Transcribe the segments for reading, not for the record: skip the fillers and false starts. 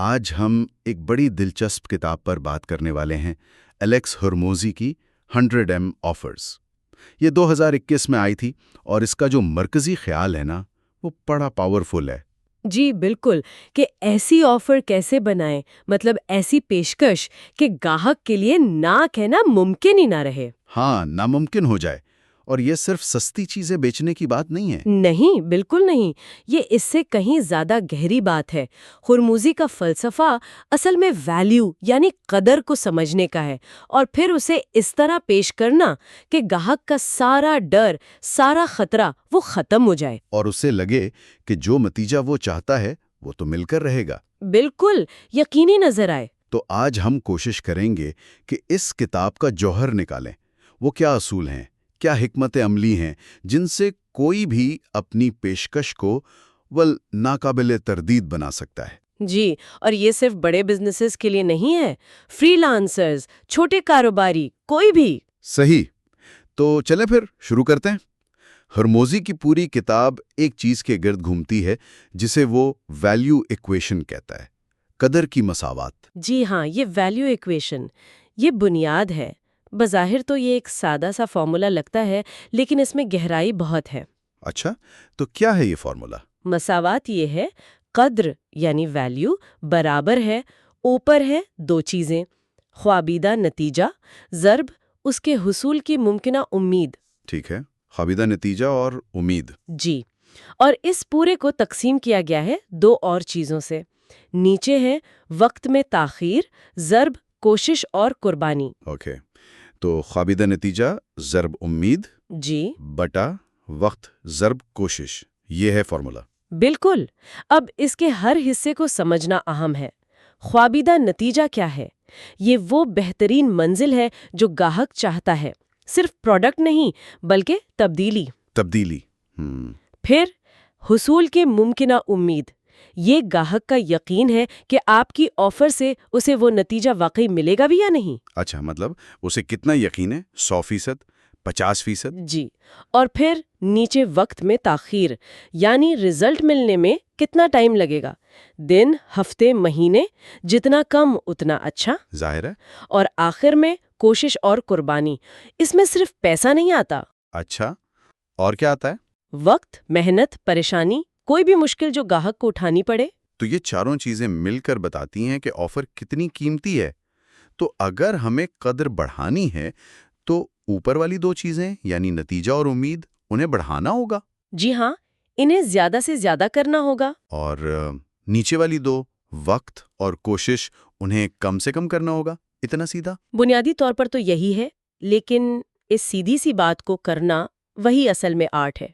آج ہم ایک بڑی دلچسپ کتاب پر بات کرنے والے ہیں، الیکس ہرموزی کی 100M آفرز۔ یہ 2021 میں آئی تھی اور اس کا جو مرکزی خیال ہے نا، وہ بڑا پاورفل ہے۔ جی بالکل، کہ ایسی آفر کیسے بنائیں، مطلب ایسی پیشکش کہ گاہک کے لیے نہ کہنا ممکن ہی نہ رہے۔ ہاں، ناممکن ہو جائے۔ اور یہ صرف سستی چیزیں بیچنے کی بات نہیں ہے۔ نہیں، بالکل نہیں، یہ اس سے کہیں زیادہ گہری بات ہے۔ ہرموزی کا فلسفہ اصل میں ویلیو یعنی قدر کو سمجھنے کا ہے، اور پھر اسے اس طرح پیش کرنا کہ گاہک کا سارا ڈر، سارا خطرہ وہ ختم ہو جائے، اور اسے لگے کہ جو نتیجہ وہ چاہتا ہے وہ تو مل کر رہے گا۔ بالکل یقینی نظر آئے۔ تو آج ہم کوشش کریں گے کہ اس کتاب کا جوہر نکالیں۔ وہ کیا اصول ہیں، کیا حکمت عملی ہیں جن سے کوئی بھی اپنی پیشکش کو ناقابل تردید بنا سکتا ہے۔ جی، اور یہ صرف بڑے بزنسز کے لیے نہیں ہے، فری لانسرز، چھوٹے کاروباری، کوئی بھی۔ صحیح، تو چلیں پھر شروع کرتے ہیں۔ ہرموزی کی پوری کتاب ایک چیز کے گرد گھومتی ہے جسے وہ ویلیو ایکویشن کہتا ہے، قدر کی مساوات۔ جی ہاں، یہ ویلیو ایکویشن، یہ بنیاد ہے۔ بظاہر تو یہ ایک سادہ سا فارمولا لگتا ہے، لیکن اس میں گہرائی بہت ہے۔ اچھا، تو کیا ہے یہ فارمولا؟ مساوات یہ ہے، قدر یعنی ویلیو برابر ہے، اوپر ہے دو چیزیں، خوابیدہ نتیجہ ضرب اس کے حصول کی ممکنہ امید۔ ٹھیک ہے، خوابیدہ نتیجہ اور امید۔ جی، اور اس پورے کو تقسیم کیا گیا ہے دو اور چیزوں سے۔ نیچے ہے وقت میں تاخیر ضرب کوشش اور قربانی۔ اوکے، تو خوابیدہ نتیجہ ضرب امید جی بٹا وقت ضرب کوشش، یہ ہے فارمولا۔ بالکل، اب اس کے ہر حصے کو سمجھنا اہم ہے۔ خوابیدہ نتیجہ کیا ہے؟ یہ وہ بہترین منزل ہے جو گاہک چاہتا ہے، صرف پروڈکٹ نہیں بلکہ تبدیلی۔ پھر حصول کی ممکنہ امید، یہ گاہک کا یقین ہے کہ آپ کی آفر سے اسے وہ نتیجہ واقعی ملے گا بھی یا نہیں۔ اچھا، مطلب اسے کتنا یقین ہے؟ 100%، 50%؟ جی، اور پھر نیچے وقت میں تاخیر، یعنی رزلٹ ملنے میں کتنا ٹائم لگے گا، دن، ہفتے، مہینے، جتنا کم اتنا اچھا۔ ظاہر ہے۔ اور آخر میں کوشش اور قربانی، اس میں صرف پیسہ نہیں آتا۔ اچھا، اور کیا آتا ہے؟ وقت، محنت، پریشانی، کوئی بھی مشکل جو گاہک کو اٹھانی پڑے۔ تو یہ چاروں چیزیں مل کر بتاتی ہیں کہ آفر کتنی قیمتی ہے۔ تو اگر ہمیں قدر بڑھانی ہے تو اوپر والی دو چیزیں یعنی نتیجہ اور امید، انہیں بڑھانا ہوگا۔ جی ہاں، انہیں زیادہ سے زیادہ کرنا ہوگا۔ اور نیچے والی دو، وقت اور کوشش، انہیں کم سے کم کرنا ہوگا۔ اتنا سیدھا؟ بنیادی طور پر تو یہی ہے، لیکن اس سیدھی سی بات کو کرنا وہی اصل میں آرٹ ہے۔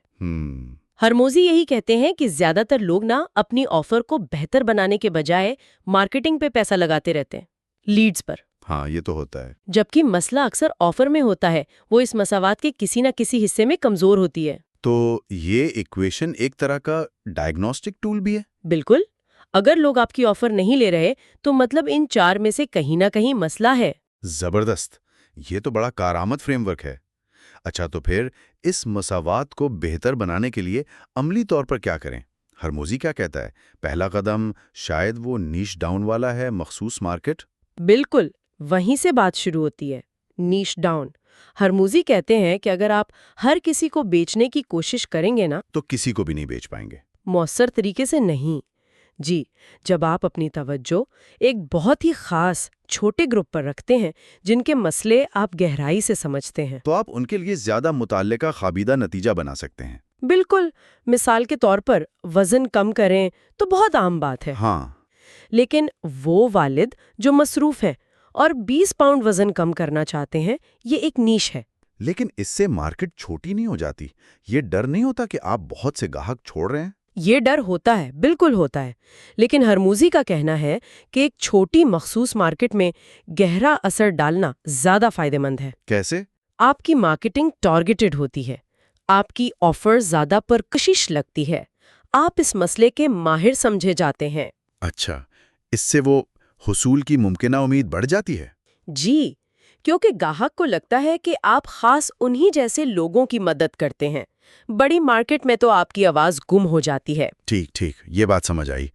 ہرموزی یہی کہتے ہیں کہ زیادہ تر لوگ اپنی آفر کو بہتر بنانے کے بجائے مارکیٹنگ پہ پیسہ لگاتے رہتے ہیں، لیڈز پر۔ ہاں، یہ تو ہوتا ہے۔ جبکہ مسئلہ اکثر آفر میں ہوتا ہے، وہ اس مساوات کے کسی نہ کسی حصے میں کمزور ہوتی ہے۔ تو یہ ایکویشن ایک طرح کا ڈائگنوسٹک ٹول بھی ہے؟ بالکل، اگر لوگ آپ کی آفر نہیں لے رہے تو مطلب ان چار میں سے کہیں نہ کہیں مسئلہ ہے۔ زبردست، یہ تو بڑا کارآمد فریم ورک ہے۔ اچھا، تو پھر اس مساوات کو بہتر بنانے کے لیے عملی طور پر کیا کریں؟ ہرموزی کیا کہتا ہے؟ پہلا قدم شاید وہ نیش ڈاؤن والا ہے، مخصوص مارکیٹ۔ بالکل، وہیں سے بات شروع ہوتی ہے، نیش ڈاؤن۔ ہرموزی کہتے ہیں کہ اگر آپ ہر کسی کو بیچنے کی کوشش کریں گے تو کسی کو بھی نہیں بیچ پائیں گے۔ مؤثر طریقے سے نہیں۔ جی، جب آپ اپنی توجہ ایک بہت ہی خاص چھوٹے گروپ پر رکھتے ہیں جن کے مسئلے آپ گہرائی سے سمجھتے ہیں، تو آپ ان کے لیے زیادہ متعلقہ خوابیدہ نتیجہ بنا سکتے ہیں۔ بالکل، مثال کے طور پر وزن کم کریں تو بہت عام بات ہے۔ ہاں، لیکن وہ والد جو مصروف ہیں اور 20 پاؤنڈ وزن کم کرنا چاہتے ہیں، یہ ایک نیش ہے۔ لیکن اس سے مارکیٹ چھوٹی نہیں ہو جاتی؟ یہ ڈر نہیں ہوتا کہ آپ بہت سے گاہک چھوڑ رہے ہیں؟ یہ ڈر ہوتا ہے، بالکل ہوتا ہے، لیکن ہرموزی کا کہنا ہے کہ ایک چھوٹی مخصوص مارکیٹ میں گہرا اثر ڈالنا زیادہ فائدہ مند ہے۔ کیسے؟ آپ کی مارکیٹنگ ٹارگیٹڈ ہوتی ہے، آپ کی آفر زیادہ پرکشش لگتی ہے، آپ اس مسئلے کے ماہر سمجھے جاتے ہیں۔ اچھا، اس سے وہ حصول کی ممکنہ امید بڑھ جاتی ہے؟ جی، کیونکہ گاہک کو لگتا ہے کہ آپ خاص انہی جیسے لوگوں کی مدد کرتے ہیں۔ بڑی مارکیٹ میں تو آپ کی آواز گم ہو جاتی ہے۔ ٹھیک، یہ بات سمجھ آئی۔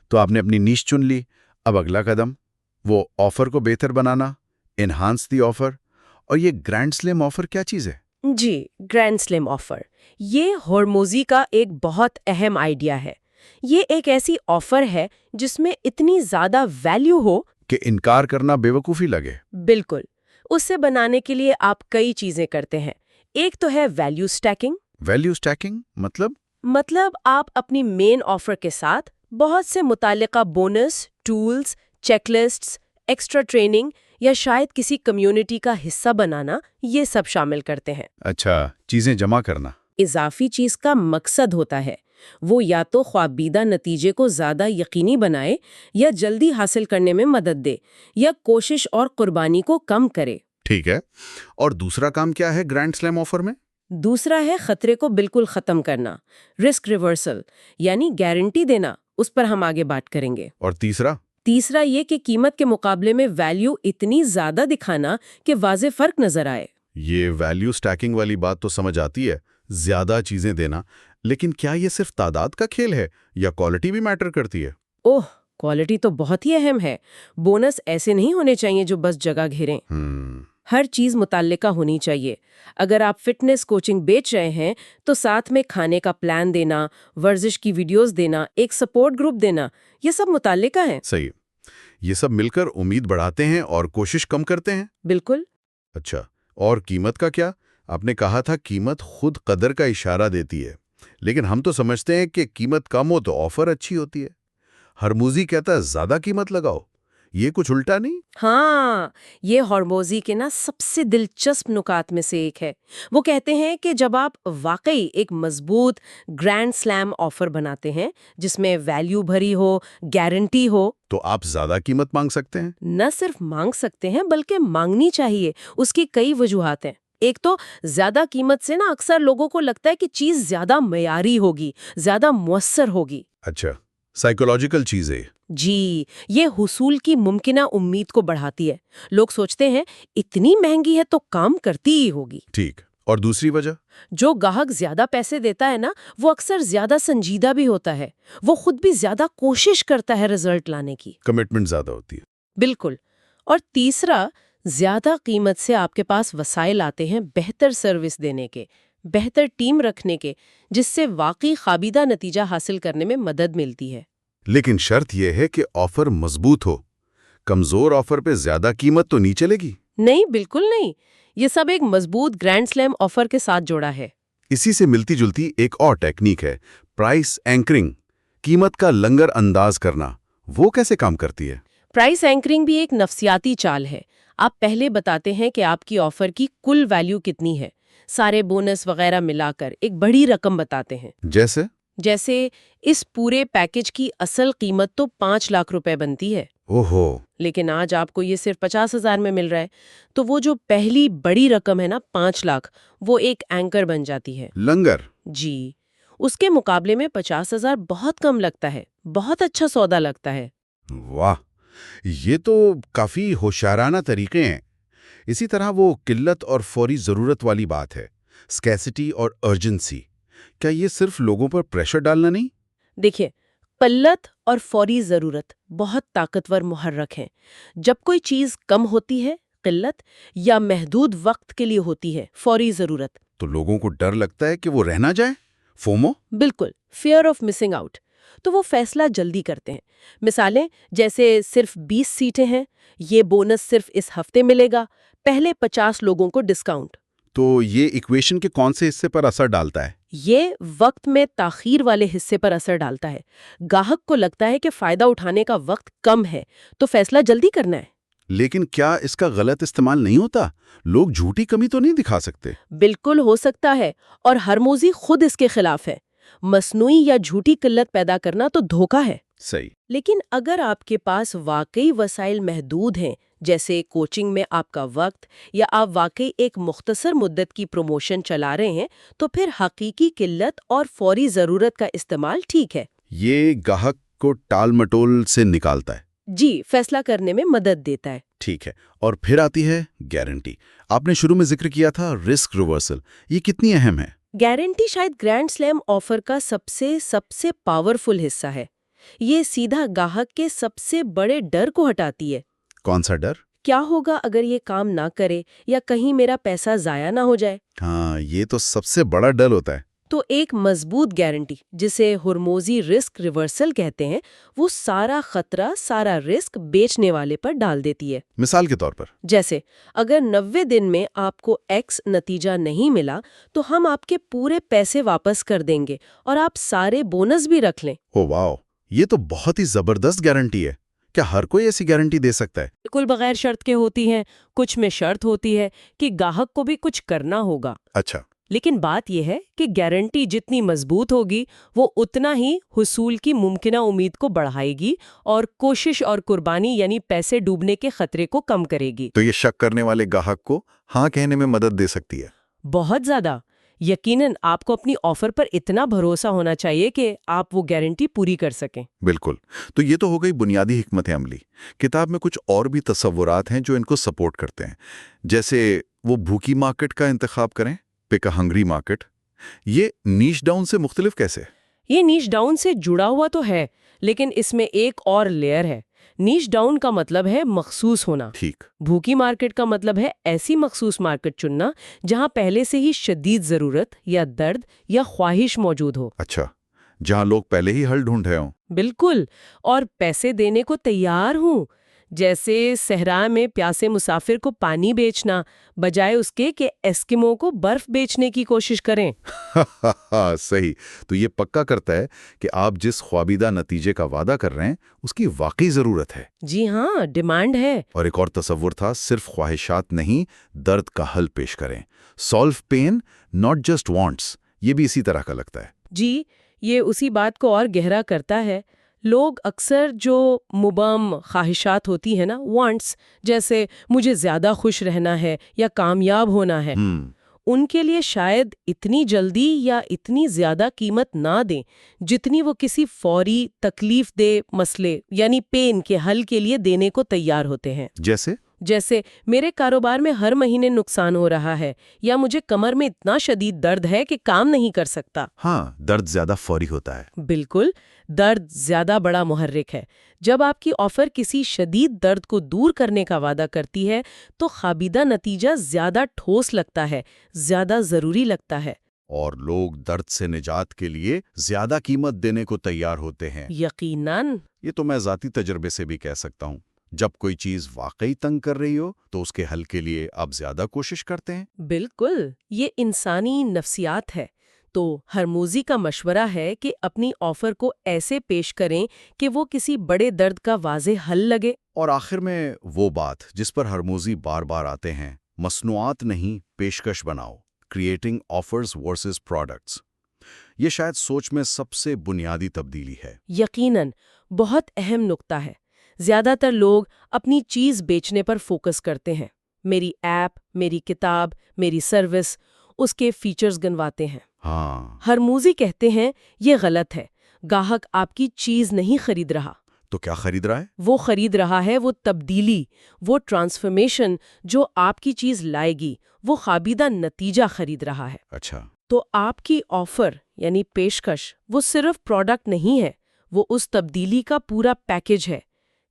تو آپ نے اپنی نیش چن لی، اب اگلا قدم وہ آفر کو بہتر بنانا، انہانس دی آفر، اور یہ گرینڈ سلیم آفر کیا چیز ہے؟ جی، گرینڈ سلیم آفر یہ ہرموزی کا ایک بہت اہم آئیڈیا ہے۔ یہ ایک ایسی آفر ہے جس میں اتنی زیادہ ویلیو ہو کہ انکار کرنا بے وقوفی لگے۔ بالکل، اسے بنانے کے لیے آپ کئی چیزیں کرتے ہیں۔ ایک تو ہے ویلیو سٹیکنگ۔ ویلیو سٹیکنگ مطلب آپ اپنی مین آفر کے ساتھ بہت سے متعلقہ bonus, tools, checklists, extra training یا شاید کسی کمیونٹی کا حصہ بنانا، یہ سب شامل کرتے ہیں۔ اچھا، چیزیں جمع کرنا۔ اضافی چیز کا مقصد ہوتا ہے وہ یا تو خوابیدہ نتیجے کو زیادہ یقینی بنائے یا جلدی حاصل کرنے میں مدد دے یا کوشش اور قربانی کو کم کرے۔ ٹھیک ہے، اور دوسرا کام کیا ہے گرینڈ سلیم آفر میں؟ دوسرا ہے خطرے کو بالکل ختم کرنا، رسک ریورسل، یعنی گارنٹی دینا، اس پر ہم آگے بات کریں گے۔ اور تیسرا یہ کہ قیمت کے مقابلے میں ویلیو اتنی زیادہ دکھانا کہ واضح فرق نظر آئے۔ یہ ویلیو سٹیکنگ والی بات تو سمجھ آتی ہے، زیادہ چیزیں دینا، لیکن کیا یہ صرف تعداد کا کھیل ہے یا کوالٹی بھی میٹر کرتی ہے؟ کوالٹی تو بہت ہی اہم ہے۔ بونس ایسے نہیں ہونے چاہیے جو بس جگہ گھیریں۔ ہر چیز متعلقہ ہونی چاہیے۔ اگر آپ فٹنس کوچنگ بیچ رہے ہیں تو ساتھ میں کھانے کا پلان دینا، ورزش کی ویڈیوز دینا، ایک سپورٹ گروپ دینا، یہ سب متعلقہ ہیں۔ صحیح، یہ سب مل کر امید بڑھاتے ہیں اور کوشش کم کرتے ہیں۔ بالکل۔ اچھا، اور قیمت کا کیا؟ آپ نے کہا تھا قیمت خود قدر کا اشارہ دیتی ہے، لیکن ہم تو سمجھتے ہیں کہ قیمت کم ہو تو آفر اچھی ہوتی ہے۔ ہرموزی کہتا ہے زیادہ قیمت لگاؤ، یہ کچھ الٹا نہیں؟ ہاں، یہ ہرموزی کے سب سے دلچسپ نکات میں سے ایک ہے۔ وہ کہتے ہیں کہ جب آپ واقعی ایک مضبوط گرینڈ سلیم آفر بناتے ہیں جس میں ویلیو بھری ہو، گارنٹی ہو، تو آپ زیادہ قیمت مانگ سکتے ہیں۔ نہ صرف مانگ سکتے ہیں بلکہ مانگنی چاہیے۔ اس کی کئی وجوہات ہیں۔ ایک تو زیادہ قیمت سے اکثر لوگوں کو لگتا ہے کہ چیز زیادہ معیاری ہوگی، زیادہ مؤثر ہوگی۔ اچھا، سائیکولوجیکل چیزیں۔ جی، یہ حصول کی ممکنہ امید کو بڑھاتی ہے۔ لوگ سوچتے ہیں اتنی مہنگی ہے تو کام کرتی ہی ہوگی۔ ٹھیک، اور دوسری وجہ؟ جو گاہک زیادہ پیسے دیتا ہے وہ اکثر زیادہ سنجیدہ بھی ہوتا ہے۔ وہ خود بھی زیادہ کوشش کرتا ہے رزلٹ لانے کی۔ کمٹمنٹ زیادہ ہوتی ہے۔ بالکل۔ اور تیسرا، زیادہ قیمت سے آپ کے پاس وسائل آتے ہیں بہتر سروس دینے کے، بہتر ٹیم رکھنے کے، جس سے واقعی خوابیدہ نتیجہ حاصل کرنے میں مدد ملتی ہے۔ لیکن شرط یہ ہے کہ آفر مضبوط ہو۔ کمزور آفر پہ زیادہ قیمت تو نہیں چلے گی؟ نہیں، بالکل نہیں۔ یہ سب ایک مضبوط گرینڈ سلیم آفر کے ساتھ جوڑا ہے۔ اسی سے ملتی جلتی ایک اور ٹیکنیک ہے، پرائس اینکرنگ، قیمت کا لنگر انداز کرنا۔ وہ کیسے کام کرتی ہے؟ پرائس اینکرنگ بھی ایک نفسیاتی چال ہے۔ آپ پہلے بتاتے ہیں کہ آپ کی آفر کی کل ویلیو کتنی ہے، سارے بونس وغیرہ ملا کر ایک بڑی رقم بتاتے ہیں۔ جیسے اس پورے پیکج کی اصل قیمت تو 5 لاکھ روپے بنتی ہے۔ اوہو! لیکن آج آپ کو یہ صرف 50,000 میں مل رہا ہے، تو وہ جو پہلی بڑی رقم ہے 5 لاکھ، وہ ایک اینکر بن جاتی ہے۔ لنگر؟ جی، اس کے مقابلے میں 50,000 بہت کم لگتا ہے، بہت اچھا سودا لگتا ہے۔ واہ، یہ تو کافی ہوشیارانہ طریقے ہیں۔ اسی طرح وہ قلت اور فوری ضرورت والی بات ہے، اسکیسٹی اور ارجنسی۔ کیا یہ صرف لوگوں پر پریشر ڈالنا نہیں؟ دیکھیے، قلت اور فوری ضرورت بہت طاقتور محرک ہیں۔ جب کوئی چیز کم ہوتی ہے، قلت، یا محدود وقت کے لیے ہوتی ہے، فوری ضرورت، تو لوگوں کو ڈر لگتا ہے کہ وہ رہ نہ جائے، فومو؟ بالکل، فیئر آف مسنگ آؤٹ، تو وہ فیصلہ جلدی کرتے ہیں۔ مثالیں جیسے صرف 20 سیٹیں ہیں، یہ بونس صرف اس ہفتے ملے گا، پہلے 50 لوگوں کو ڈسکاؤنٹ۔ تو یہ ایکویشن کے کون سے حصے پر اثر ڈالتا ہے؟ یہ وقت میں تاخیر والے حصے پر اثر ڈالتا ہے۔ گاہک کو لگتا ہے کہ فائدہ اٹھانے کا وقت کم ہے، تو فیصلہ جلدی کرنا ہے۔ لیکن کیا اس کا غلط استعمال نہیں ہوتا؟ لوگ جھوٹی کمی تو نہیں دکھا سکتے؟ بالکل ہو سکتا ہے، اور ہرموزی خود اس کے خلاف ہے۔ مصنوعی یا جھوٹی قلت پیدا کرنا تو دھوکہ ہے۔ صحیح۔ لیکن اگر آپ کے پاس واقعی وسائل محدود ہیں، جیسے کوچنگ میں آپ کا وقت، یا آپ واقعی ایک مختصر مدت کی پروموشن چلا رہے ہیں، تو پھر حقیقی قلت اور فوری ضرورت کا استعمال ٹھیک ہے۔ یہ گاہک کو ٹال مٹول سے نکالتا ہے۔ جی، فیصلہ کرنے میں مدد دیتا ہے۔ ٹھیک ہے، اور پھر آتی ہے گارنٹی۔ آپ نے شروع میں ذکر کیا تھا رسک ریورسل، یہ کتنی اہم ہے؟ گارنٹی شاید گرینڈ سلیم آفر کا سب سے پاورفل حصہ ہے۔ یہ سیدھا گاہک کے سب سے بڑے ڈر کو ہٹاتی ہے۔ کون سا ڈر؟ کیا ہوگا اگر یہ کام نہ کرے یا کہیں میرا پیسہ ضائع نہ ہو جائے؟ ہاں، یہ تو سب سے بڑا ڈر ہوتا ہے۔ تو ایک مضبوط گارنٹی، جسے ہرموزی رسک ریورسل کہتے ہیں، وہ سارا خطرہ، سارا رسک بیچنے والے پر ڈال دیتی ہے۔ مثال کے طور پر؟ جیسے اگر 90 دن میں آپ کو ایکس نتیجہ نہیں ملا تو ہم آپ کے پورے پیسے واپس کر دیں گے اور آپ سارے بونس بھی رکھ لیں۔ او واو، یہ تو بہت ہی زبردست گارنٹی ہے۔ کیا ہر کوئی ایسی گارنٹی دے سکتا ہے؟ بالکل بغیر شرط کے ہوتی ہیں، کچھ میں شرط ہوتی ہے کہ گاہک کو بھی کچھ کرنا ہوگا۔ اچھا۔ لیکن بات یہ ہے کہ گارنٹی جتنی مضبوط ہوگی وہ اتنا ہی حصول کی ممکنہ امید کو بڑھائے گی اور کوشش اور قربانی یعنی پیسے ڈوبنے کے خطرے کو کم کرے گی۔ تو یہ شک کرنے والے گاہک کو ہاں کہنے میں مدد دے سکتی ہے۔ بہت زیادہ۔ یقیناً آپ کو اپنی آفر پر اتنا بھروسہ ہونا چاہیے کہ آپ وہ گارنٹی پوری کر سکیں۔ بالکل۔ تو یہ تو ہو گئی بنیادی حکمت عملی۔ کتاب میں کچھ اور بھی تصورات ہیں جو ان کو سپورٹ کرتے ہیں، جیسے وہ بھوکی مارکیٹ کا انتخاب کریں، پک اے ہنگری مارکیٹ۔ یہ نیش ڈاؤن سے مختلف کیسے؟ یہ نیش ڈاؤن سے جڑا ہوا تو ہے، لیکن اس میں ایک اور لیئر ہے۔ نیش ڈاؤن کا مطلب ہے مخصوص ہونا۔ ٹھیک۔ بھوکی مارکیٹ کا مطلب ہے ایسی مخصوص مارکیٹ چننا جہاں پہلے سے ہی شدید ضرورت یا درد یا خواہش موجود ہو۔ اچھا، جہاں لوگ پہلے ہی حل ڈھونڈ رہے ہوں۔ بالکل، اور پیسے دینے کو تیار ہوں، جیسے صحرا میں پیاسے مسافر کو پانی بیچنا بجائے اس کے کہ ایسکیمو کو برف بیچنے کی کوشش کریں۔ صحیح۔ تو یہ پکا کرتا ہے کہ آپ جس خوابیدہ نتیجے کا وعدہ کر رہے ہیں اس کی واقعی ضرورت ہے۔ جی ہاں، ڈیمانڈ ہے۔ اور ایک اور تصور تھا، صرف خواہشات نہیں، درد کا حل پیش کریں۔ Solve pain not just wants, یہ بھی اسی طرح کا لگتا ہے۔ جی، یہ اسی بات کو اور گہرا کرتا ہے۔ لوگ اکثر جو مبہم خواہشات ہوتی ہیں نا، وانٹس، جیسے مجھے زیادہ خوش رہنا ہے یا کامیاب ہونا ہے، ان کے لیے شاید اتنی جلدی یا اتنی زیادہ قیمت نہ دیں جتنی وہ کسی فوری تکلیف دہ مسئلے یعنی پین کے حل کے لیے دینے کو تیار ہوتے ہیں۔ جیسے میرے کاروبار میں ہر مہینے نقصان ہو رہا ہے، یا مجھے کمر میں اتنا شدید درد ہے کہ کام نہیں کر سکتا۔ ہاں، درد زیادہ فوری ہوتا ہے۔ بالکل، درد زیادہ بڑا محرک ہے۔ جب آپ کی آفر کسی شدید درد کو دور کرنے کا وعدہ کرتی ہے تو خوابیدہ نتیجہ زیادہ ٹھوس لگتا ہے، زیادہ ضروری لگتا ہے۔ اور لوگ درد سے نجات کے لیے زیادہ قیمت دینے کو تیار ہوتے ہیں۔ یقیناً۔ یہ تو میں ذاتی تجربے سے بھی کہہ سکتا ہوں۔ جب کوئی چیز واقعی تنگ کر رہی ہو تو اس کے حل کے لیے آپ زیادہ کوشش کرتے ہیں۔ بالکل، یہ انسانی نفسیات ہے۔ تو ہرموزی کا مشورہ ہے کہ اپنی آفر کو ایسے پیش کریں کہ وہ کسی بڑے درد کا واضح حل لگے۔ اور آخر میں وہ بات جس پر ہرموزی بار بار آتے ہیں، مصنوعات نہیں، پیشکش بناؤ، کریٹنگ آفرز ورسز پروڈکٹس۔ یہ شاید سوچ میں سب سے بنیادی تبدیلی ہے۔ یقیناً بہت اہم نقطہ ہے۔ زیادہ تر لوگ اپنی چیز بیچنے پر فوکس کرتے ہیں، میری ایپ، میری کتاب، میری سروس، اس کے فیچرز گنواتے ہیں۔ ہاں۔ ہرموزی کہتے ہیں یہ غلط ہے، گاہک آپ کی چیز نہیں خرید رہا۔ تو کیا خرید رہا ہے؟ وہ خرید رہا ہے وہ تبدیلی، وہ ٹرانسفرمیشن جو آپ کی چیز لائے گی، وہ خوابیدہ نتیجہ خرید رہا ہے۔ اچھا۔ تو آپ کی آفر یعنی پیشکش وہ صرف پروڈکٹ نہیں ہے، وہ اس تبدیلی کا پورا پیکج ہے،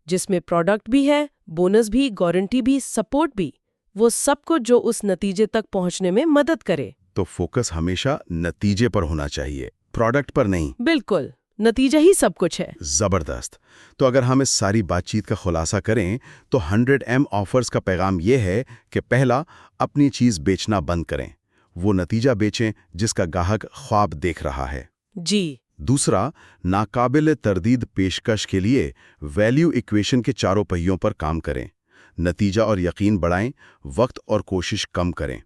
جس میں پروڈکٹ بھی ہے، بونس بھی، گارنٹی بھی، سپورٹ بھی، وہ سب کچھ جو اس نتیجے تک پہنچنے میں مدد کرے۔ تو فوکس ہمیشہ نتیجے پر ہونا چاہیے، پروڈکٹ پر نہیں۔ بالکل، نتیجہ ہی سب کچھ ہے۔ زبردست۔ تو اگر ہم اس ساری بات چیت کا خلاصہ کریں تو 100M آفرز کا پیغام یہ ہے کہ پہلا، اپنی چیز بیچنا بند کریں، وہ نتیجہ بیچیں جس کا گاہک خواب دیکھ رہا ہے۔ جی۔ دوسرا، ناقابل تردید پیشکش کے لیے ویلیو ایکویشن کے چاروں پہیوں پر کام کریں، نتیجہ اور یقین بڑھائیں، وقت اور کوشش کم کریں۔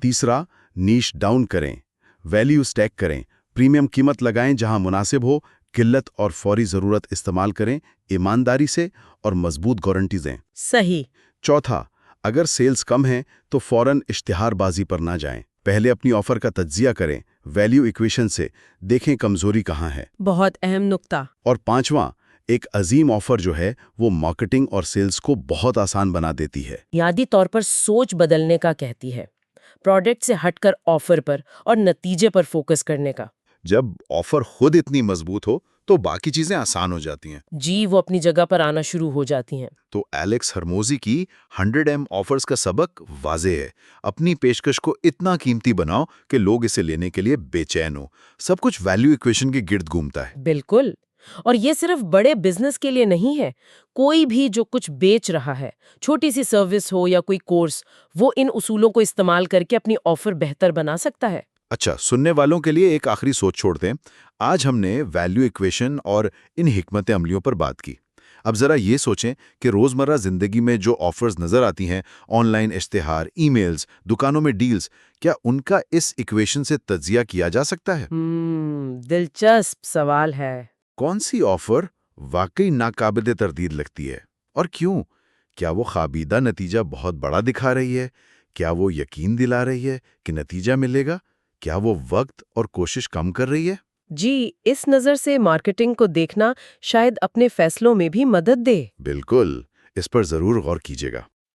تیسرا، نیش ڈاؤن کریں، ویلیو سٹیک کریں، پریمیم قیمت لگائیں جہاں مناسب ہو، قلت اور فوری ضرورت استعمال کریں، ایمانداری سے، اور مضبوط گارنٹی دیں۔ صحیح۔ چوتھا، اگر سیلز کم ہیں تو فوراً اشتہار بازی پر نہ جائیں، پہلے اپنی آفر کا تجزیہ کریں، ویلیو ایکویشن سے دیکھیں کمزوری کہاں ہے۔ بہت اہم نقطہ۔ اور پانچواں، ایک عظیم آفر جو ہے وہ مارکیٹنگ اور سیلز کو بہت آسان بنا دیتی ہے۔ بنیادی طور پر سوچ بدلنے کا کہتی ہے، پروڈکٹ سے ہٹ کر آفر پر اور نتیجے پر فوکس کرنے کا۔ جب آفر خود اتنی مضبوط ہو تو باقی چیزیں آسان ہو جاتی ہیں۔ جی، وہ اپنی جگہ پر آنا شروع ہو جاتی ہیں۔ تو ایلیکس ہرموزی کی 100M آفرز کا سبق واضح ہے۔ اپنی پیشکش کو اتنا قیمتی بناؤ کہ لوگ اسے لینے کے لیے بے چین ہو۔ سب کچھ ویلیو ایکویشن کے گرد گھومتا ہے۔ بالکل، اور یہ صرف بڑے بزنس کے لیے نہیں ہے۔ کوئی بھی جو کچھ بیچ رہا ہے، چھوٹی سی سروس ہو یا کوئی کورس، وہ ان اصولوں کو استعمال کر کے اپنی آفر بہتر بنا سکتا ہے۔ اچھا، سننے والوں کے لیے ایک آخری سوچ چھوڑتے ہیں۔ آج ہم نے ویلیو ایکویشن اور ان حکمت عملیوں پر بات کی۔ اب ذرا یہ سوچیں کہ روزمرہ زندگی میں جو آفرز نظر آتی ہیں، آن لائن اشتہار، ای میلز، دکانوں میں ڈیلز، کیا ان کا اس ایکویشن سے تجزیہ کیا جا سکتا ہے؟ دلچسپ سوال ہے۔ کون سی آفر واقعی ناقابل تردید لگتی ہے اور کیوں؟ کیا وہ خوابیدہ نتیجہ بہت بڑا دکھا رہی ہے؟ کیا وہ یقین دلا رہی ہے کہ نتیجہ ملے گا؟ کیا وہ وقت اور کوشش کم کر رہی ہے؟ جی، اس نظر سے مارکیٹنگ کو دیکھنا شاید اپنے فیصلوں میں بھی مدد دے۔ بالکل، اس پر ضرور غور کیجیے گا۔